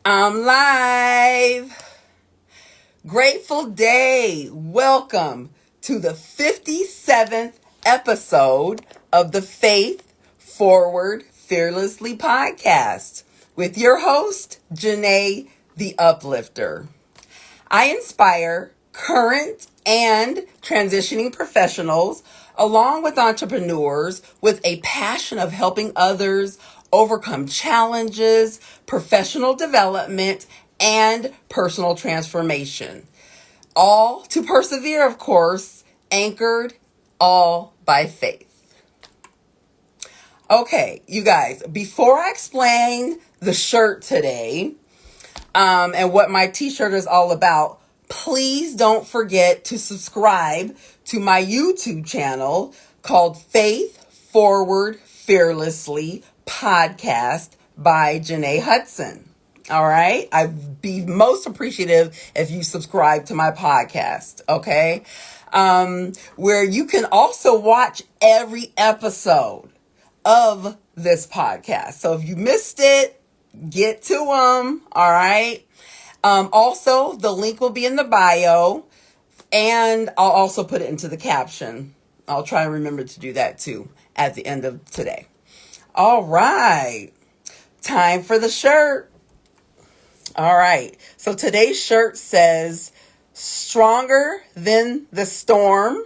I'm live. Grateful day. Welcome to the 57th episode of the Faith Forward Fearlessly podcast with your host, Jenée the Uplifter. I inspire current and transitioning professionals along with entrepreneurs with a passion of helping others overcome challenges, professional development, and personal transformation. All to persevere, of course, anchored all by faith. Okay, you guys, before I explain the shirt today, and what my t-shirt is all about, please don't forget to subscribe to my YouTube channel called Faith Forward Fearlessly Podcast by Jenée Hudson. All right. I'd be most appreciative if you subscribe to my podcast. Okay. Where you can also watch every episode of this podcast. So if you missed it, get to them. All right. Also, the link will be in the bio, and I'll also put it into the caption. I'll try and remember to do that too at the end of today. All right. Time for the shirt. All right. So today's shirt says, stronger than the storm.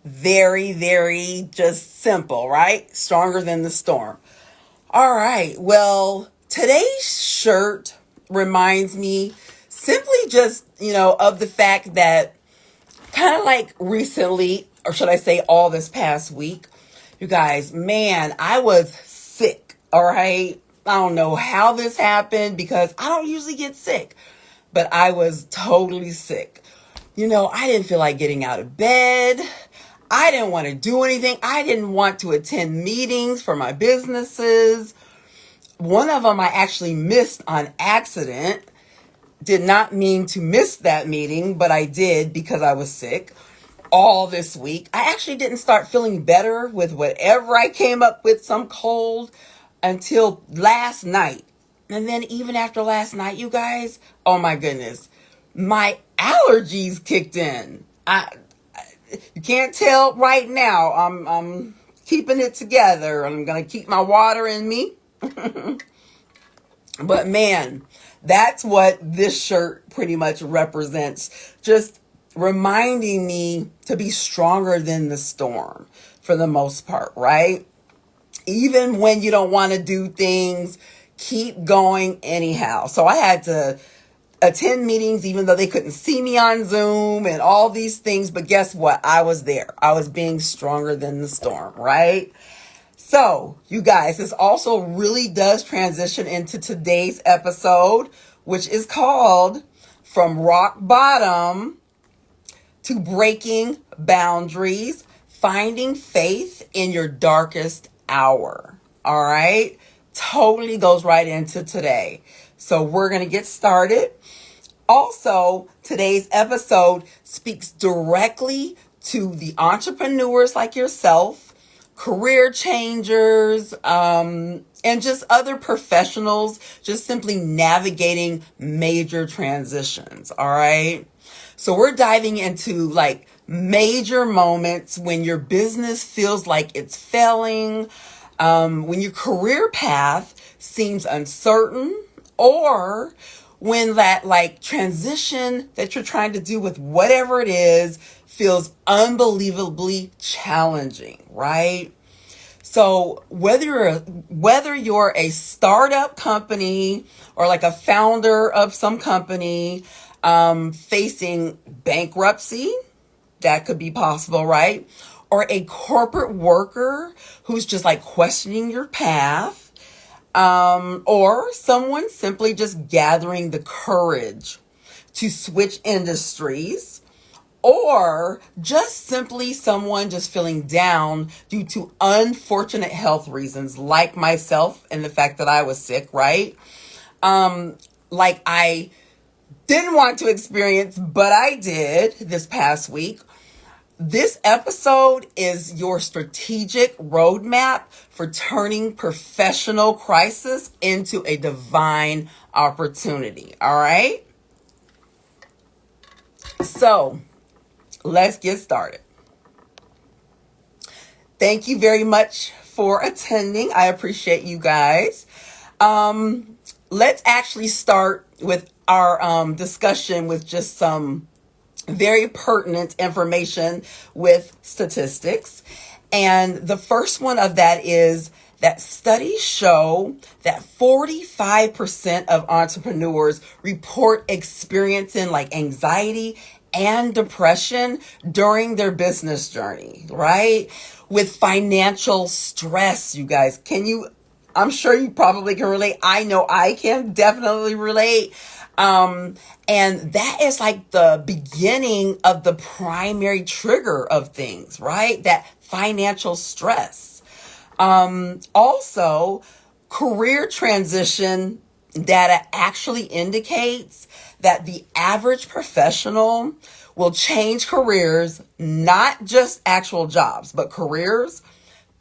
Very, very just simple, right? Stronger than the storm. All right. Well, today's shirt reminds me simply just, of the fact that kind of like recently, or should I say all this past week, you guys, man, I was sick. All right. I don't know how this happened because I don't usually get sick, but I was totally sick. I didn't feel like getting out of bed. I didn't want to do anything. I didn't want to attend meetings for my businesses. One of them I actually missed on accident. Did not mean to miss that meeting, but I did because I was sick all this week. I actually didn't start feeling better with whatever I came up with, some cold, until last night. And then even after last night, you guys, oh my goodness, my allergies kicked in. You can't tell right now. I'm keeping it together. I'm going to keep my water in me. But man, that's what this shirt pretty much represents. Just reminding me to be stronger than the storm for the most part, right? Even when you don't want to do things, keep going anyhow. So I had to attend meetings even though they couldn't see me on Zoom and all these things. But guess what? I was there. I was being stronger than the storm, right? So, you guys, this also really does transition into today's episode, which is called From Rock Bottom to Breaking Boundaries, Finding Faith in Your Darkest Hour. All right? Totally goes right into today. So we're going to get started. Also, today's episode speaks directly to the entrepreneurs like yourself, career changers, and just other professionals just simply navigating major transitions. All right. So we're diving into like major moments when your business feels like it's failing, when your career path seems uncertain, or when that like transition that you're trying to do with whatever it is feels unbelievably challenging, right? So whether you're a startup company or like a founder of some company facing bankruptcy, that could be possible, right? Or a corporate worker who's just like questioning your path, or someone simply just gathering the courage to switch industries, or just simply someone just feeling down due to unfortunate health reasons, like myself and the fact that I was sick, right? Like I didn't want to experience, but I did this past week. This episode is your strategic roadmap for turning professional crisis into a divine opportunity. All right? So, let's get started. Thank you very much for attending. I appreciate you guys. Let's actually start with our discussion with just some very pertinent information with statistics. And the first one of that is that studies show that 45% of entrepreneurs report experiencing like anxiety and depression during their business journey, right? With financial stress, you guys. I'm sure you probably can relate. I know I can definitely relate. And that is like the beginning of the primary trigger of things, right? That financial stress. Also, career transition data actually indicates that the average professional will change careers, not just actual jobs, but careers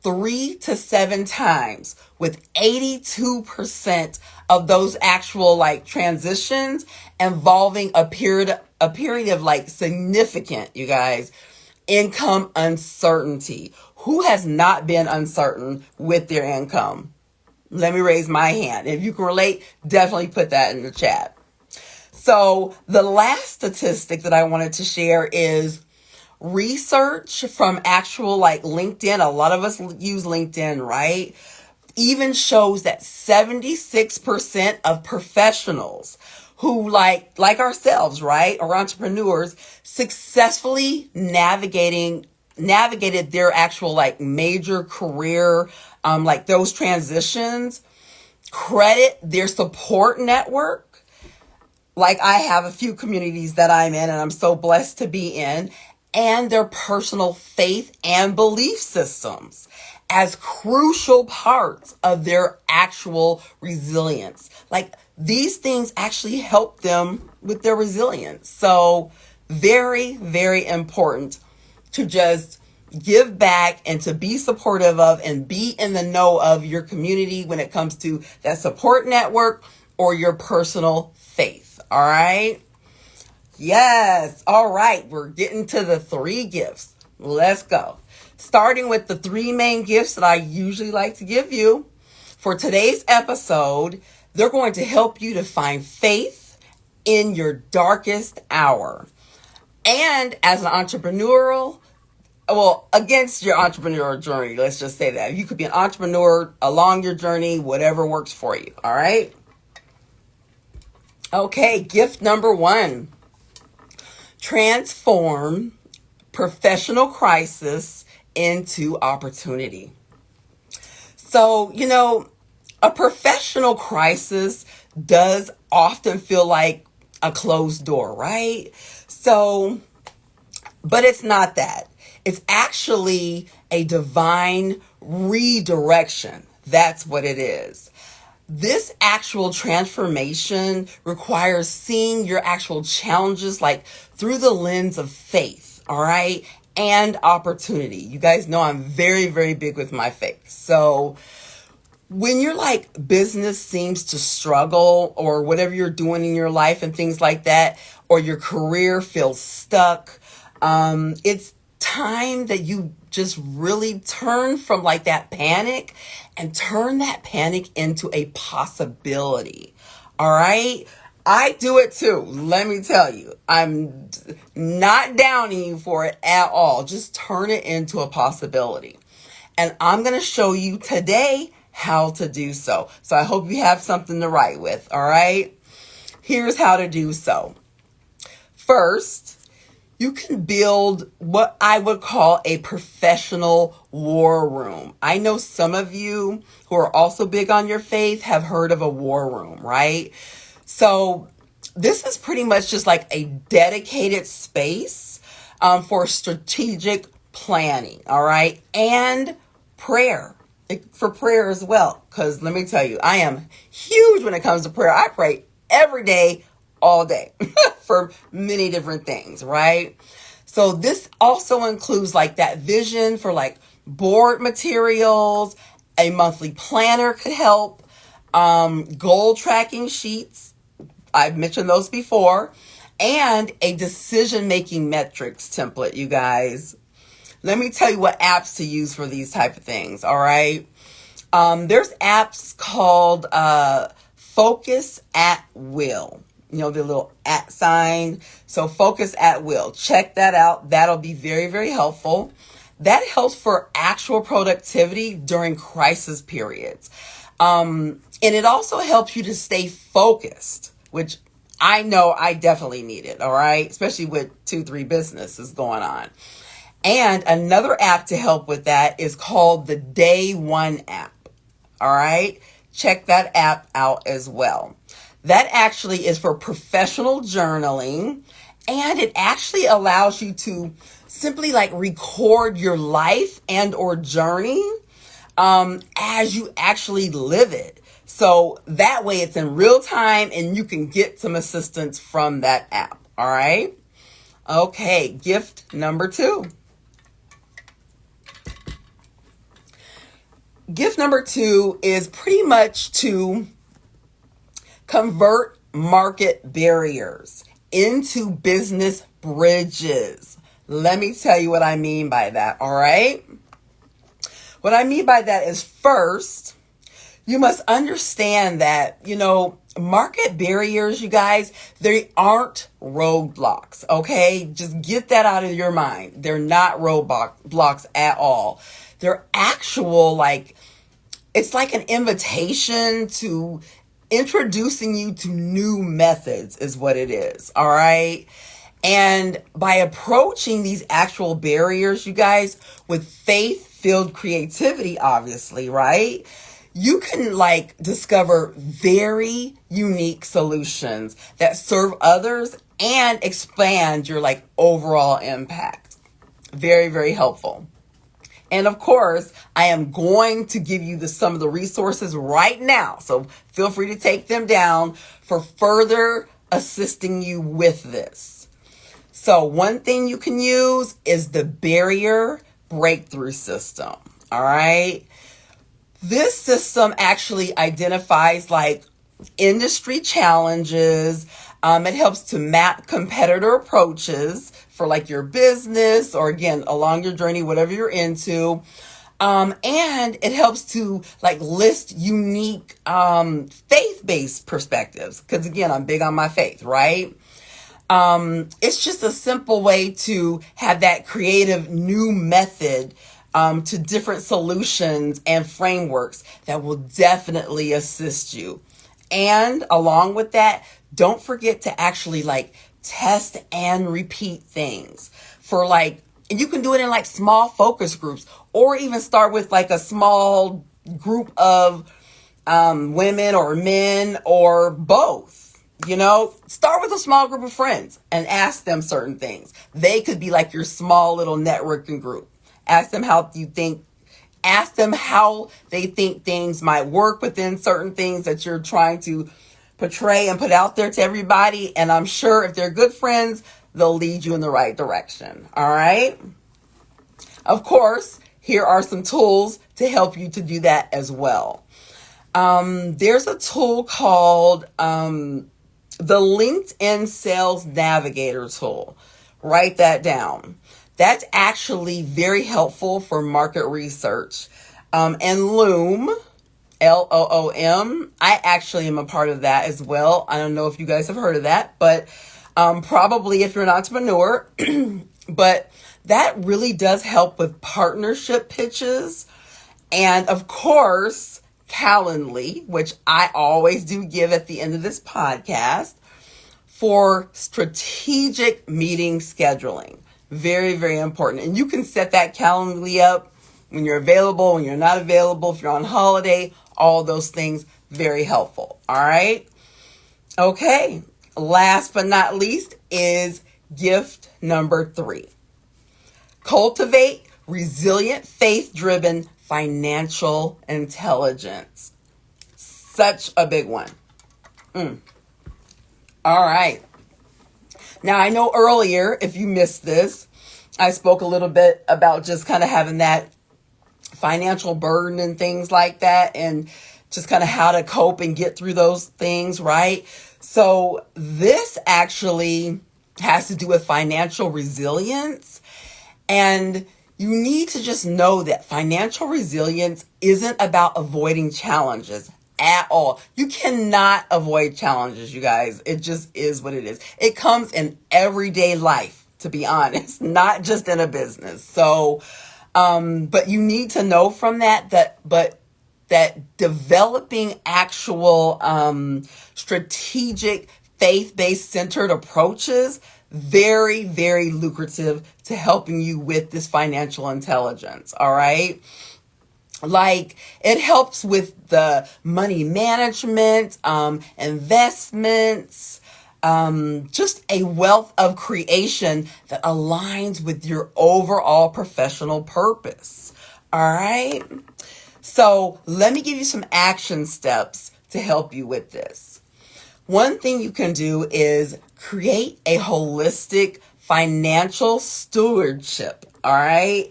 3 to 7 times, with 82% of those actual like transitions involving a period of like significant, you guys, income uncertainty. Who has not been uncertain with their income? Let me raise my hand. If you can relate, definitely put that in the chat. So the last statistic that I wanted to share is research from actual like LinkedIn. A lot of us use LinkedIn, right? Even shows that 76% of professionals who like ourselves, right, or entrepreneurs successfully navigated their actual like major career, like those transitions, credit their support network. Like I have a few communities that I'm in and I'm so blessed to be in, and their personal faith and belief systems as crucial parts of their actual resilience. Like these things actually help them with their resilience. So very, very important to just give back and to be supportive of and be in the know of your community when it comes to that support network or your personal faith. All right. Yes. All right. We're getting to the 3 gifts. Let's go. Starting with the 3 main gifts that I usually like to give you. For today's episode, they're going to help you to find faith in your darkest hour. And as an against your entrepreneurial journey, let's just say that. You could be an entrepreneur along your journey, whatever works for you. All right. Okay. Gift number 1. Transform professional crisis into opportunity. So, a professional crisis does often feel like a closed door, right? So, but it's not that. It's actually a divine redirection. That's what it is. This actual transformation requires seeing your actual challenges like through the lens of faith, all right, and opportunity. You guys know I'm very, very big with my faith. So when your like business seems to struggle or whatever you're doing in your life and things like that, or your career feels stuck, it's time that you just really turn from like that panic and turn that panic into a possibility. All right. I do it too. Let me tell you, I'm not downing you for it at all. Just turn it into a possibility. And I'm going to show you today how to do so. So I hope you have something to write with. All right. Here's how to do so. First, you can build what I would call a professional war room. I know some of you who are also big on your faith have heard of a war room, right? So this is pretty much just like a dedicated space for strategic planning, all right? And prayer, for prayer as well. Because let me tell you, I am huge when it comes to prayer. I pray every day, all day for many different things, right? So this also includes like that vision for like board materials, a monthly planner could help, goal tracking sheets. I've mentioned those before, and a decision-making metrics template, you guys. Let me tell you what apps to use for these type of things, all right? There's apps called Focus at Will. You know, the little at sign. So Focus at Will. Check that out. That'll be very, very helpful. That helps for actual productivity during crisis periods. And it also helps you to stay focused, which I know I definitely need it, all right? Especially with 2-3 businesses going on. And another app to help with that is called the Day One app. All right. Check that app out as well. That actually is for professional journaling, and it actually allows you to simply like record your life and or journey as you actually live it. So that way it's in real time and you can get some assistance from that app. All right. Okay. Gift number 2. Gift number 2 is pretty much to convert market barriers into business bridges. Let me tell you what I mean by that, all right? What I mean by that is, first, you must understand that, you know, market barriers, you guys, they aren't roadblocks, okay? Just get that out of your mind. They're not roadblocks at all. They're actual, like, it's like an invitation to introducing you to new methods is what it is, all right? And by approaching these actual barriers, you guys, with faith-filled creativity, obviously, right? You can like discover very unique solutions that serve others and expand your like overall impact. Very, very helpful. And of course, I am going to give you some of the resources right now. So feel free to take them down for further assisting you with this. So one thing you can use is the barrier breakthrough system. All right. This system actually identifies like industry challenges. It helps to map competitor approaches for like your business or again, along your journey, whatever you're into. And it helps to like list unique, faith-based perspectives. Cause again, I'm big on my faith, right? It's just a simple way to have that creative new method, to different solutions and frameworks that will definitely assist you. And along with that, don't forget to actually like test and repeat things for like, and you can do it in like small focus groups or even start with like a small group of women or men or both. You know, start with a small group of friends and ask them certain things. They could be like your small little networking group. Ask them how they think things might work within certain things that you're trying to portray and put out there to everybody. And I'm sure if they're good friends, they'll lead you in the right direction. All right. Of course, here are some tools to help you to do that as well. There's a tool called the LinkedIn Sales Navigator tool. Write that down. That's actually very helpful for market research. And Loom, Loom, I actually am a part of that as well. I don't know if you guys have heard of that, but probably if you're an entrepreneur. But that really does help with partnership pitches. And of course, Calendly, which I always do give at the end of this podcast, for strategic meeting scheduling. Very, very important. And you can set that Calendly up when you're available, when you're not available, if you're on holiday, all those things, very helpful. All right. Okay. Last but not least is gift number 3. Cultivate resilient, faith-driven financial intelligence. Such a big one. All right. Now, I know earlier, if you missed this, I spoke a little bit about just kind of having that financial burden and things like that, and just kind of how to cope and get through those things, right? So this actually has to do with financial resilience. And you need to just know that financial resilience isn't about avoiding challenges at all. You cannot avoid challenges, you guys. It just is what it is. It comes in everyday life, to be honest, not just in a business. So, but you need to know from that developing actual strategic faith-based centered approaches, very, very lucrative to helping you with this financial intelligence. All right. Like it helps with the money management, investments, just a wealth of creation that aligns with your overall professional purpose. All right. So let me give you some action steps to help you with this. One thing you can do is create a holistic financial stewardship. All right.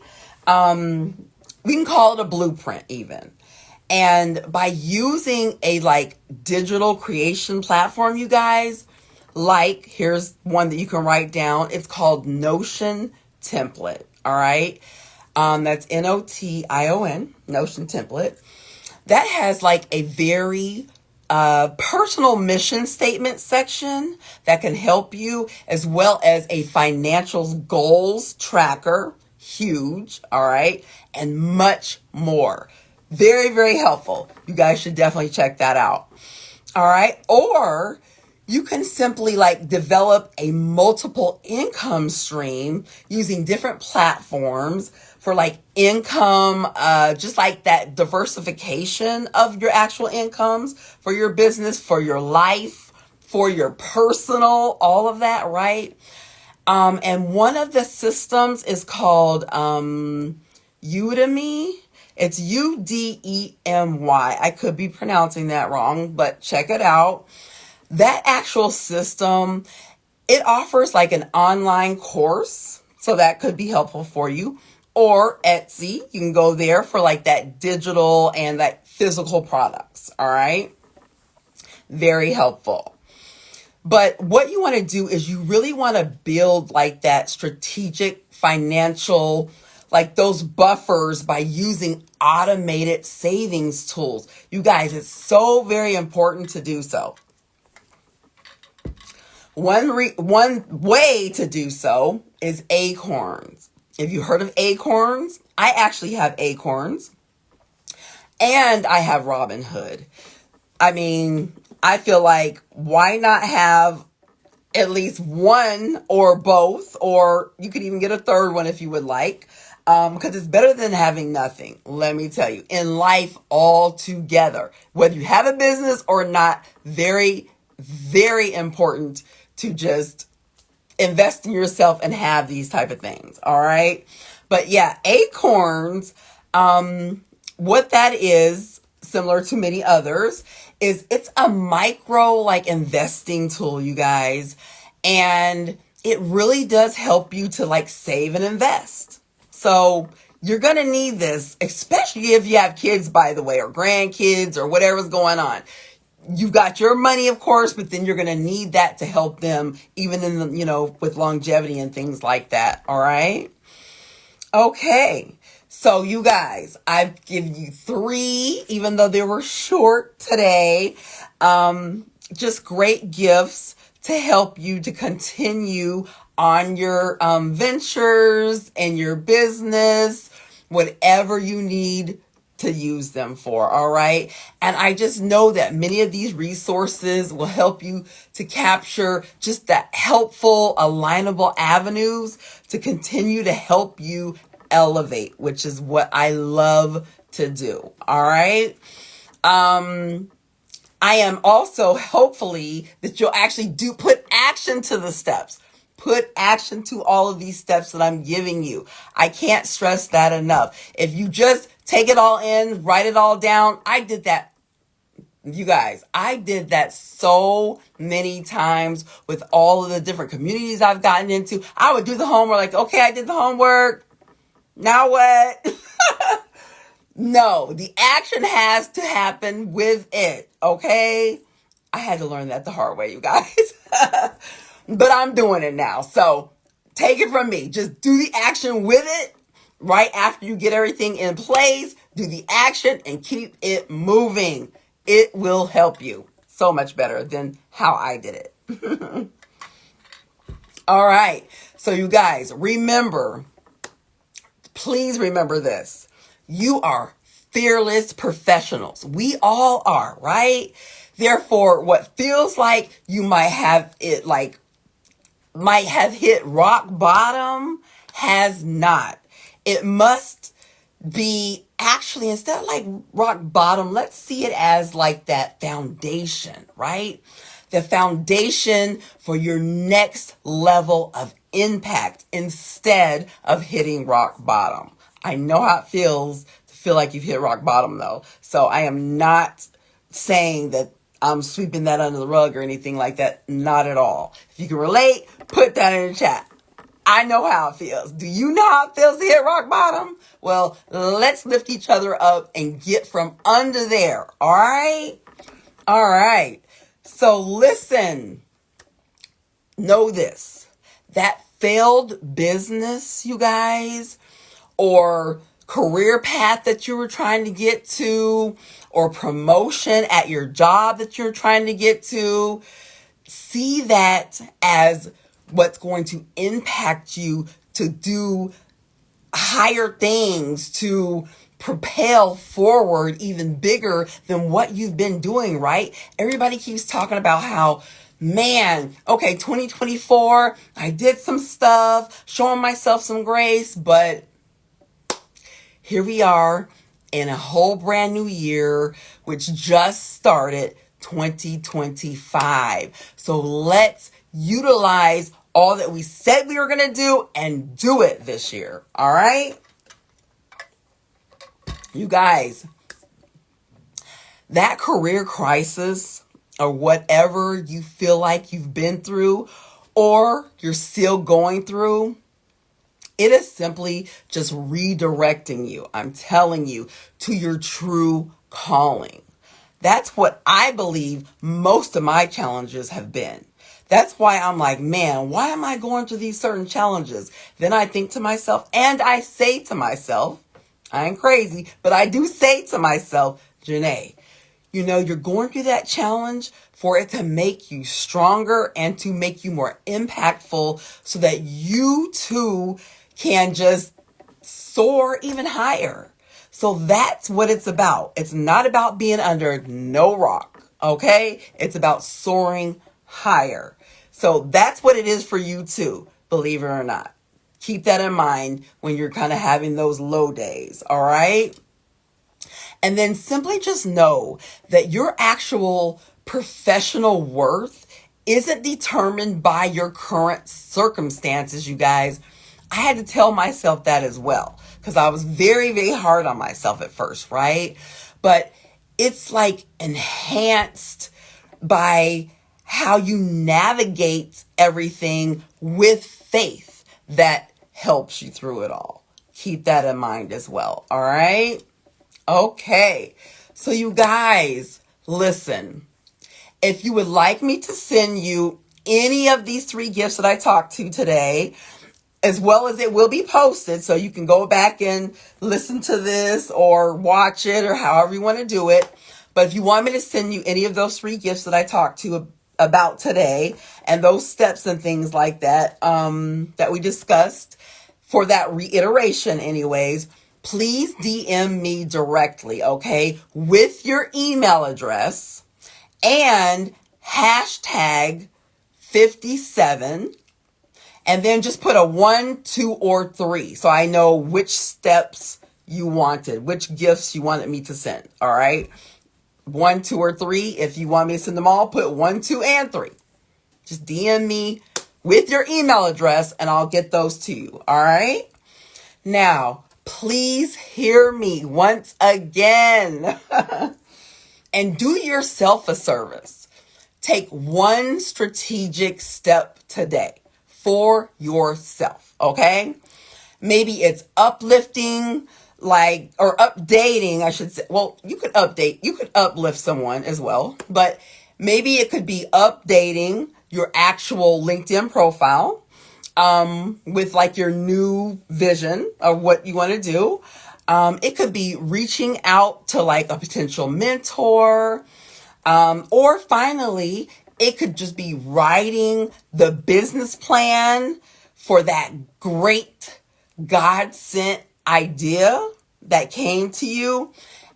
We can call it a blueprint even. And by using a digital creation platform, you guys, here's one that you can write down. It's called Notion Template. All right. That's Notion, Notion Template. That has a very personal mission statement section that can help you, as well as a financial goals tracker, huge, all right, and much more. Very, very helpful. You guys should definitely check that out. All right. Or you can simply develop a multiple income stream using different platforms for income, just that diversification of your actual incomes for your business, for your life, for your personal, all of that, right? And one of the systems is called Udemy. It's Udemy. I could be pronouncing that wrong, but check it out. That actual system, it offers an online course, so that could be helpful for you. Or Etsy, you can go there for that digital and that physical products. All right. Very helpful. But what you want to do is you really want to build that strategic financial, those buffers by using automated savings tools. You guys, it's so very important to do so. One way to do so is Acorns. Have you heard of Acorns? I actually have Acorns, and I have Robinhood. I mean, I feel why not have at least one or both, or you could even get a third one if you would like, because it's better than having nothing. Let me tell you, in life altogether, whether you have a business or not, very, very important to just invest in yourself and have these type of things. All right. But yeah, Acorns, what that is, similar to many others, is it's a micro investing tool, you guys. And it really does help you to save and invest. So you're going to need this, especially if you have kids, by the way, or grandkids or whatever's going on. You've got your money, of course, but then you're going to need that to help them even in the, with longevity and things like that. All right. Okay. So you guys, I've given you 3, even though they were short today, just great gifts to help you to continue on your ventures and your business, whatever you need to use them for. All right. And I just know that many of these resources will help you to capture just that helpful, alignable avenues to continue to help you elevate, which is what I love to do. All right. I am also hopefully that you'll actually put action to the steps. Put action to all of these steps that I'm giving you. I can't stress that enough. If you just take it all in, write it all down. I did that You guys, I did that so many times with all of the different communities I've gotten into. I would do the homework like, okay, I did the homework. Now what? No, the action has to happen with it. Okay. I had to learn that the hard way, you guys. But I'm doing it now. So take it from me. Just do the action with it. Right after you get everything in place, do the action and keep it moving. It will help you so much better than how I did it. All right. So you guys, remember, please remember this. You are fearless professionals. We all are, right? Therefore, what feels like you might have hit rock bottom has not. It must be actually, instead of like rock bottom, let's see it as like that foundation, right? The foundation for your next level of impact instead of hitting rock bottom. I know how it feels to feel like you've hit rock bottom though. So I am not saying that I'm sweeping that under the rug or anything like that. Not at all. If you can relate, put that in the chat. I know how it feels. Do you know how it feels to hit rock bottom? Well, let's lift each other up and get from under there. All right? All right. So listen, know this, that failed business, you guys, or career path that you were trying to get to, or promotion at your job that you're trying to get to, see that as what's going to impact you to do higher things, to propel forward even bigger than what you've been doing, right? Everybody keeps talking about how, man, okay, 2024, I did some stuff, showing myself some grace, but here we are in a whole brand new year, which just started 2025. So let's utilize all that we said we were going to do and do it this year. All right? You guys, that career crisis or whatever you feel like you've been through or you're still going through, it is simply just redirecting you, I'm telling you, to your true calling. That's what I believe most of my challenges have been. That's why I'm like, man, why am I going through these certain challenges? Then I think to myself, and I say to myself, I ain't crazy, but I do say to myself, Jenée, you know, you're going through that challenge for it to make you stronger and to make you more impactful so that you too can just soar even higher. So that's what it's about. It's not about being under no rock, okay? It's about soaring higher. So that's what it is for you too, believe it or not. Keep that in mind when you're kind of having those low days, all right? And then simply just know that your actual professional worth isn't determined by your current circumstances, you guys. I had to tell myself that as well because I was very, very hard on myself at first, right? But it's like enhanced by how you navigate everything with faith that helps you through it all. Keep that in mind as well. All right. Okay. So you guys, listen, if you would like me to send you any of these 3 gifts that I talked to today, as well as it will be posted, so you can go back and listen to this or watch it or however you want to do it. But if you want me to send you any of those 3 gifts that I talked to about today and those steps and things like that, that we discussed for that reiteration anyways, please DM me directly, okay, with your email address and hashtag 57. And then just put a 1, 2, or 3. So I know which steps you wanted, which gifts you wanted me to send. All right. 1, 2, or 3. If you want me to send them all, put 1, 2, and 3. Just DM me with your email address and I'll get those to you. All right. Now, please hear me once again. and do yourself a service. Take one strategic step today for yourself, okay? Maybe it's uplifting, or updating, I should say. Well, you could uplift someone as well, but maybe it could be updating your actual LinkedIn profile, with like your new vision of what you want to do. It could be reaching out to like a potential mentor, or finally, it could just be writing the business plan for that great God sent idea that came to you,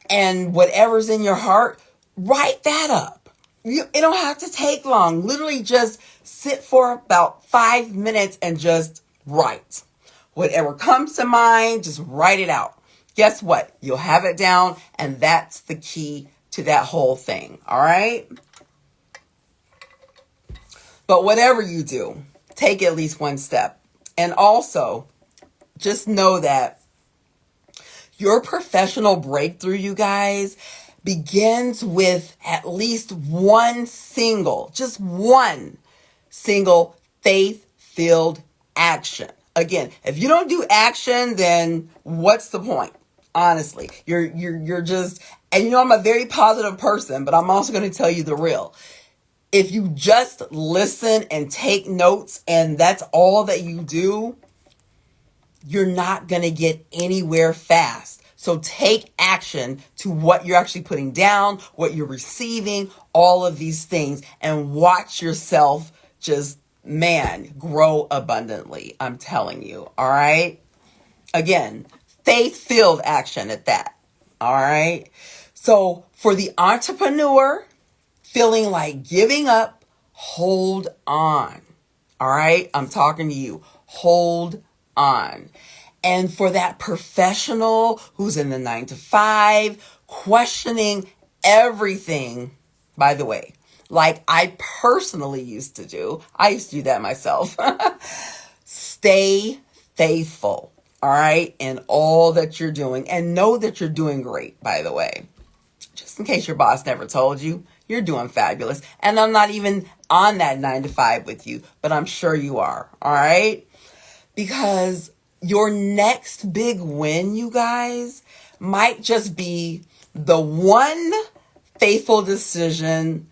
and whatever's in your heart, write that up. It don't have to take long. Literally just sit for about 5 minutes and just write. Whatever comes to mind, just write it out. Guess what? You'll have it down, and that's the key to that whole thing. All right? But whatever you do, take at least one step. And also, just know that your professional breakthrough, you guys, begins with at least one single faith-filled action. Again, if you don't do action, then what's the point? Honestly, you're just, and you know, I'm a very positive person, but I'm also going to tell you the real. If you just listen and take notes and that's all that you do, you're not going to get anywhere fast. So take action to what you're actually putting down, what you're receiving, all of these things, and watch yourself just, grow abundantly. I'm telling you. All right. Again, faith-filled action at that. All right. So for the entrepreneur feeling like giving up, hold on. All right. I'm talking to you. Hold on. And for that professional who's in the 9 to 5, questioning everything, by the way, like I personally used to do. I used to do that myself. Stay faithful, all right, in all that you're doing. And know that you're doing great, by the way. Just in case your boss never told you, you're doing fabulous. And I'm not even on that 9 to 5 with you, but I'm sure you are, all right? Because your next big win, you guys, might just be the one faithful decision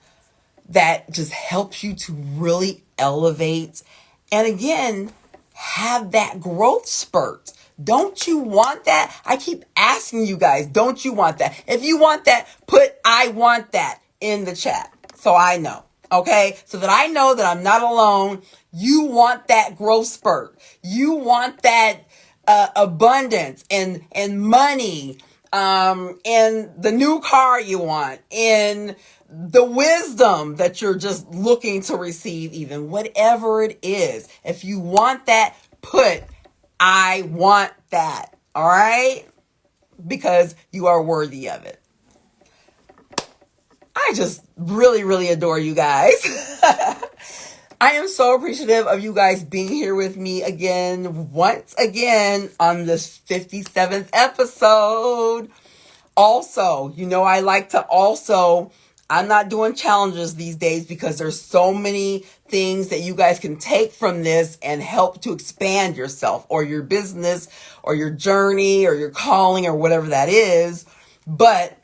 that just helps you to really elevate and again, have that growth spurt. Don't you want that? I keep asking you guys, don't you want that? If you want that, put "I want that" in the chat so I know, okay? So that I know that I'm not alone. You want that growth spurt. You want that abundance and money, and the new car you want, and the wisdom that you're just looking to receive, even whatever it is. If you want that, put "I want that." All right? Because you are worthy of it. I just really, really adore you guys. I am so appreciative of you guys being here with me once again, on this 57th episode. Also, I like to I'm not doing challenges these days because there's so many things that you guys can take from this and help to expand yourself or your business or your journey or your calling or whatever that is. But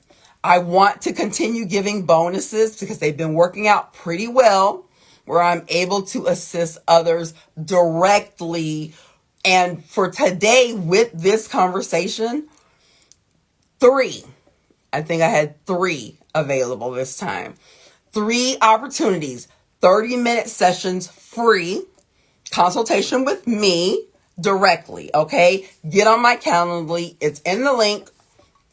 I want to continue giving bonuses because they've been working out pretty well, where I'm able to assist others directly. And for today, with this conversation, 3. I think I had 3 available this time. 3 opportunities, 30-minute sessions, free consultation with me directly, okay? Get on my Calendly. It's in the link,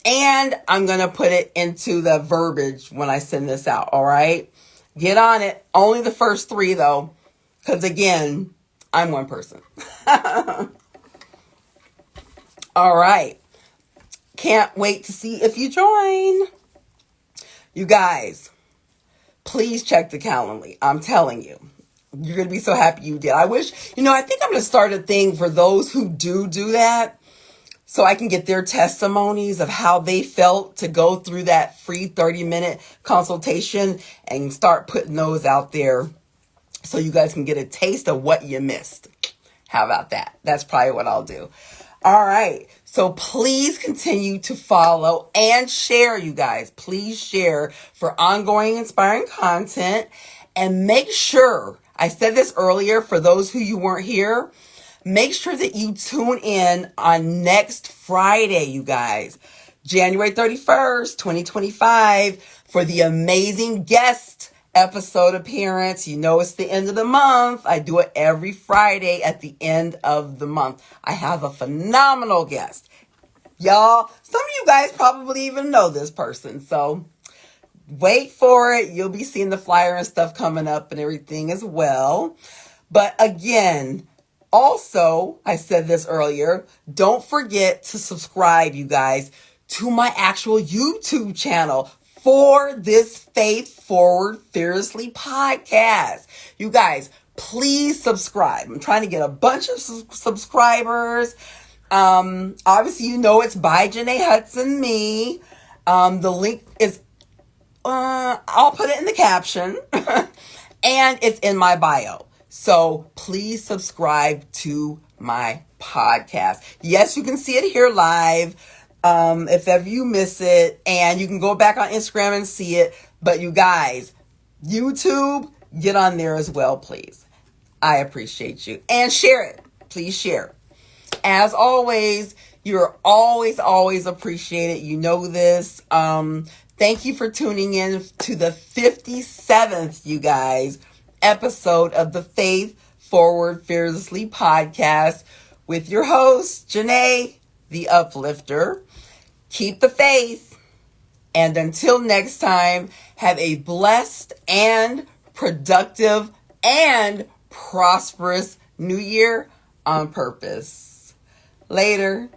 and I'm going to put it into the verbiage when I send this out, all right? Get on it. Only the first 3, though, because, again, I'm one person. All right. Can't wait to see if you join. You guys, please check the Calendly. I'm telling you, you're going to be so happy you did. I think I'm going to start a thing for those who do that, so I can get their testimonies of how they felt to go through that free 30-minute consultation and start putting those out there so you guys can get a taste of what you missed. How about that? That's probably what I'll do. All right. So please continue to follow and share, you guys. Please share for ongoing inspiring content. And make sure, I said this earlier for those who you weren't here, make sure that you tune in on next Friday, you guys. January 31st, 2025 for the amazing guest episode appearance. You know it's the end of the month. I do it every Friday at the end of the month. I have a phenomenal guest. Y'all, some of you guys probably even know this person. So wait for it. You'll be seeing the flyer and stuff coming up and everything as well. But again, also, I said this earlier, don't forget to subscribe, you guys, to my actual YouTube channel for this Faith Forward Fearlessly podcast. You guys, please subscribe. I'm trying to get a bunch of subscribers. Obviously, you know it's by Jenée Hudson, me. The link is, I'll put it in the caption, and it's in my bio. So please subscribe to my podcast. Yes, you can see it here live. If ever you miss it, and you can go back on Instagram and see it. But you guys, YouTube, get on there as well, please. I appreciate you. And share it. Please share. As always, you're always appreciated. You know this. Thank you for tuning in to the 57th, you guys, episode of the Faith Forward Fearlessly podcast with your host, Jenée, the Uplifter. Keep the faith. And until next time, have a blessed and productive and prosperous new year on purpose. Later.